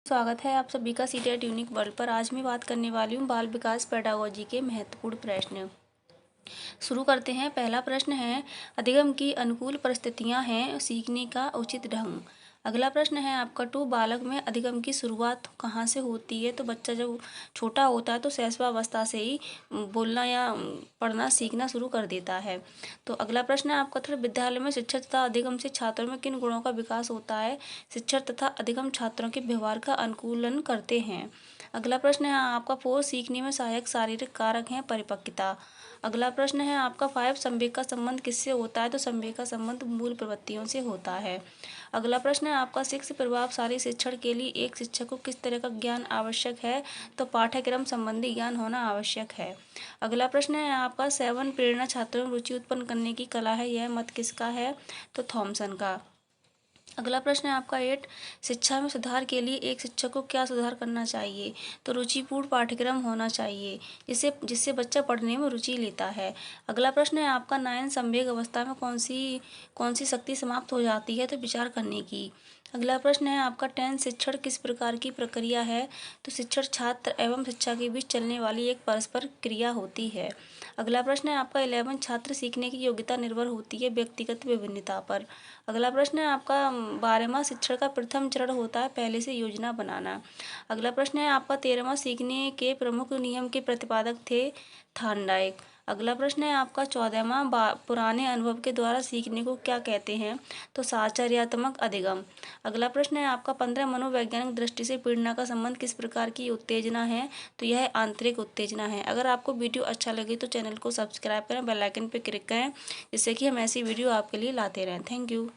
स्वागत है आप सभी का सीटेट यूनिक वर्ल्ड पर। आज मैं बात करने वाली हूँ बाल विकास पेडागोजी के महत्वपूर्ण प्रश्न। शुरू करते हैं। पहला प्रश्न है, अधिगम की अनुकूल परिस्थितियाँ हैं सीखने का उचित ढंग। अगला प्रश्न है आपका 2, बालक में अधिगम की शुरुआत कहाँ से होती है। तो बच्चा जब छोटा होता है तो शैशवावस्था से ही बोलना या पढ़ना सीखना शुरू कर देता है। तो अगला प्रश्न है आपका 3, विद्यालय में शिक्षक तथा अधिगम से छात्रों में किन गुणों का विकास होता है। शिक्षक तथा अधिगम छात्रों के व्यवहार का अनुकूलन करते हैं। अगला प्रश्न है आपका 4, सीखने में सहायक शारीरिक कारक हैं परिपक्वता। अगला प्रश्न है आपका 5, संवेग का संबंध किससे होता है। तो संवेग का संबंध मूल प्रवृत्तियों से होता है। अगला प्रश्न है आपका 6, प्रभावशाली शिक्षण के लिए एक शिक्षक को किस तरह का ज्ञान आवश्यक है। तो पाठ्यक्रम संबंधी ज्ञान होना आवश्यक है। अगला प्रश्न है आपका 7, प्रेरणा छात्रों में रुचि उत्पन्न करने की कला है, यह मत किसका है। तो थॉमसन का। अगला प्रश्न है आपका 8, शिक्षा में सुधार के लिए एक शिक्षक को क्या सुधार करना चाहिए। तो रुचिपूर्ण पाठ्यक्रम होना चाहिए जिससे बच्चा पढ़ने में रुचि लेता है। अगला प्रश्न है आपका 9, संवेग अवस्था में कौन सी शक्ति समाप्त हो जाती है। तो विचार करने की। अगला प्रश्न है आपका 10, शिक्षण किस प्रकार की प्रक्रिया है। तो शिक्षण छात्र एवं शिक्षा के बीच चलने वाली एक परस्पर क्रिया होती है। अगला प्रश्न है आपका 11, छात्र सीखने की योग्यता निर्भर होती है व्यक्तिगत विभिन्नता पर। अगला प्रश्न है आपका 12वां, शिक्षण का प्रथम चरण होता है पहले से योजना बनाना। अगला प्रश्न है आपका 13वां, सीखने के प्रमुख नियम के प्रतिपादक थे थार्नडाइक। अगला प्रश्न है आपका 14वां, पुराने अनुभव के द्वारा सीखने को क्या कहते हैं। तो साहचर्यात्मक अधिगम। अगला प्रश्न है आपका 15, मनोवैज्ञानिक दृष्टि से पीड़ना का संबंध किस प्रकार की उत्तेजना है। तो यह आंतरिक उत्तेजना है। अगर आपको वीडियो अच्छा लगे तो चैनल को सब्सक्राइब करें, बेल आइकन पर क्लिक करें जिससे कि हम ऐसी वीडियो आपके लिए लाते रहें। Thank you.